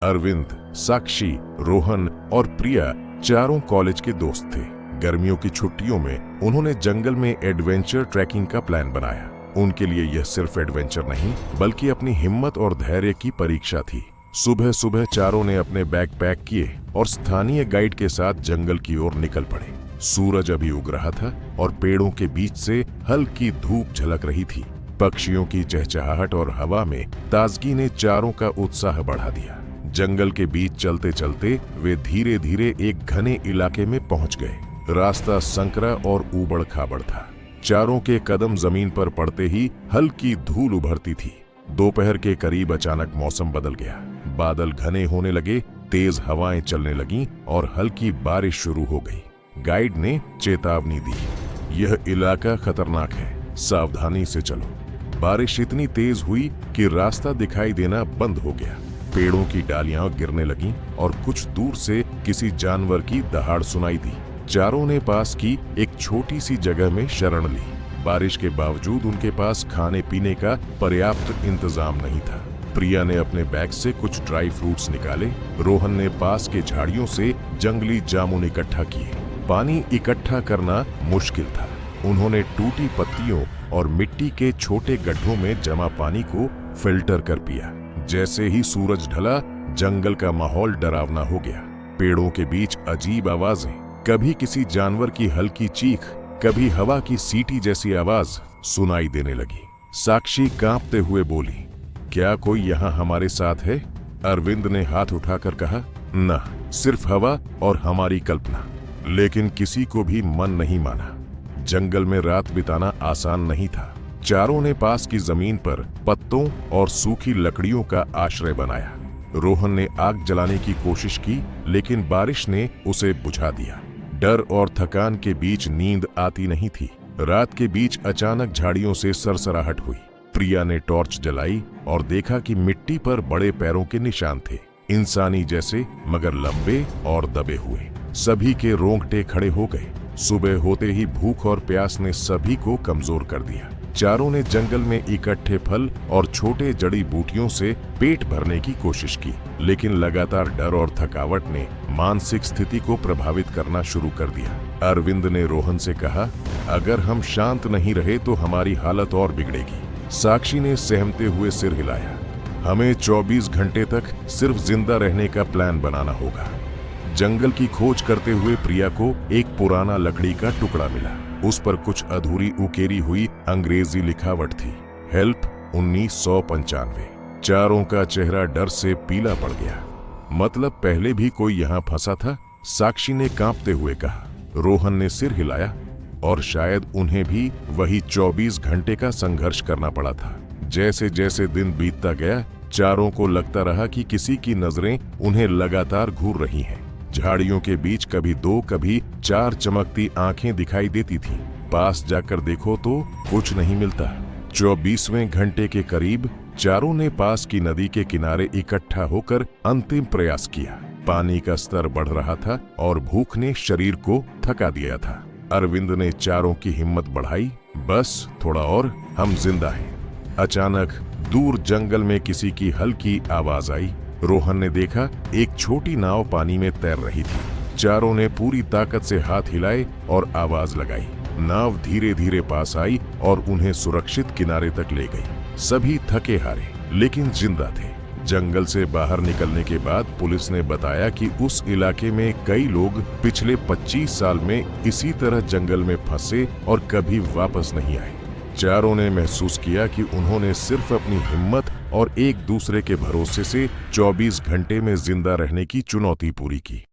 अरविंद, साक्षी, रोहन और प्रिया चारों कॉलेज के दोस्त थे। गर्मियों की छुट्टियों में उन्होंने जंगल में एडवेंचर ट्रैकिंग का प्लान बनाया। उनके लिए यह सिर्फ एडवेंचर नहीं बल्कि अपनी हिम्मत और धैर्य की परीक्षा थी। सुबह सुबह चारों ने अपने बैग पैक किए और स्थानीय गाइड के साथ जंगल की ओर निकल पड़े। सूरज अभी उग रहा था और पेड़ों के बीच से हल्की धूप झलक रही थी। पक्षियों की चहचहाहट और हवा में ताजगी ने चारों का उत्साह बढ़ा दिया। जंगल के बीच चलते चलते वे धीरे धीरे एक घने इलाके में पहुंच गए। रास्ता संकरा और ऊबड़ खाबड़ था। चारों के कदम जमीन पर पड़ते ही हल्की धूल उभरती थी। दोपहर के करीब अचानक मौसम बदल गया। बादल घने होने लगे, तेज हवाएं चलने लगीं और हल्की बारिश शुरू हो गई। गाइड ने चेतावनी दी, यह इलाका खतरनाक है, सावधानी से चलो। बारिश इतनी तेज हुई कि रास्ता दिखाई देना बंद हो गया। पेड़ों की डालियां गिरने लगीं और कुछ दूर से किसी जानवर की दहाड़ सुनाई दी। चारों ने पास की एक छोटी सी जगह में शरण ली। बारिश के बावजूद उनके पास खाने पीने का पर्याप्त इंतजाम नहीं था। प्रिया ने अपने बैग से कुछ ड्राई फ्रूट्स निकाले। रोहन ने पास के झाड़ियों से जंगली जामुन इकट्ठा किए। पानी इकट्ठा करना मुश्किल था। उन्होंने टूटी पत्तियों और मिट्टी के छोटे गड्ढों में जमा पानी को फिल्टर कर पिया। जैसे ही सूरज ढला, जंगल का माहौल डरावना हो गया। पेड़ों के बीच अजीब आवाजें, कभी किसी जानवर की हल्की चीख, कभी हवा की सीटी जैसी आवाज सुनाई देने लगी। साक्षी कांपते हुए बोली, क्या कोई यहाँ हमारे साथ है? अरविंद ने हाथ उठाकर कहा, ना, सिर्फ हवा और हमारी कल्पना। लेकिन किसी को भी मन नहीं माना। जंगल में रात बिताना आसान नहीं था। चारों ने पास की जमीन पर पत्तों और सूखी लकड़ियों का आश्रय बनाया। रोहन ने आग जलाने की कोशिश की, लेकिन बारिश ने उसे बुझा दिया। डर और थकान के बीच नींद आती नहीं थी। रात के बीच अचानक झाड़ियों से सरसराहट हुई। प्रिया ने टॉर्च जलाई और देखा कि मिट्टी पर बड़े पैरों के निशान थे, इंसानी जैसे मगर लंबे और दबे हुए। सभी के रोंगटे खड़े हो गए। सुबह होते ही भूख और प्यास ने सभी को कमजोर कर दिया। चारों ने जंगल में इकट्ठे फल और छोटे जड़ी बूटियों से पेट भरने की कोशिश की, लेकिन लगातार डर और थकावट ने मानसिक स्थिति को प्रभावित करना शुरू कर दिया। अरविंद ने रोहन से कहा, अगर हम शांत नहीं रहे तो हमारी हालत और बिगड़ेगी। साक्षी ने सहमते हुए सिर हिलाया, हमें 24 घंटे तक सिर्फ जिंदा रहने का प्लान बनाना होगा। जंगल की खोज करते हुए प्रिया को एक पुराना लकड़ी का टुकड़ा मिला। उस पर कुछ अधूरी उकेरी हुई अंग्रेजी लिखावट थी, हेल्प 1995। चारों का चेहरा डर से पीला पड़ गया। मतलब पहले भी कोई यहाँ फंसा था? साक्षी ने कांपते हुए कहा। रोहन ने सिर हिलाया, और शायद उन्हें भी वही 24 घंटे का संघर्ष करना पड़ा था। जैसे जैसे दिन बीतता गया, चारों को लगता रहा कि किसी की नजरें उन्हें लगातार घूर रही हैं। झाड़ियों के बीच कभी 2 कभी 4 चमकती आंखें दिखाई देती थीं। पास जाकर देखो तो कुछ नहीं मिलता। 24वें घंटे के करीब चारों ने पास की नदी के किनारे इकट्ठा होकर अंतिम प्रयास किया। पानी का स्तर बढ़ रहा था और भूख ने शरीर को थका दिया था। अरविंद ने चारों की हिम्मत बढ़ाई, बस थोड़ा और, हम जिंदा हैं। अचानक दूर जंगल में किसी की हल्की आवाज आई। रोहन ने देखा एक छोटी नाव पानी में तैर रही थी। चारों ने पूरी ताकत से हाथ हिलाए और आवाज लगाई। नाव धीरे धीरे पास आई और उन्हें सुरक्षित किनारे तक ले गई। सभी थके हारे लेकिन जिंदा थे। जंगल से बाहर निकलने के बाद पुलिस ने बताया कि उस इलाके में कई लोग पिछले 25 साल में इसी तरह जंगल में फंसे और कभी वापस नहीं आए। चारों ने महसूस किया कि उन्होंने सिर्फ अपनी हिम्मत और एक दूसरे के भरोसे से 24 घंटे में जिंदा रहने की चुनौती पूरी की।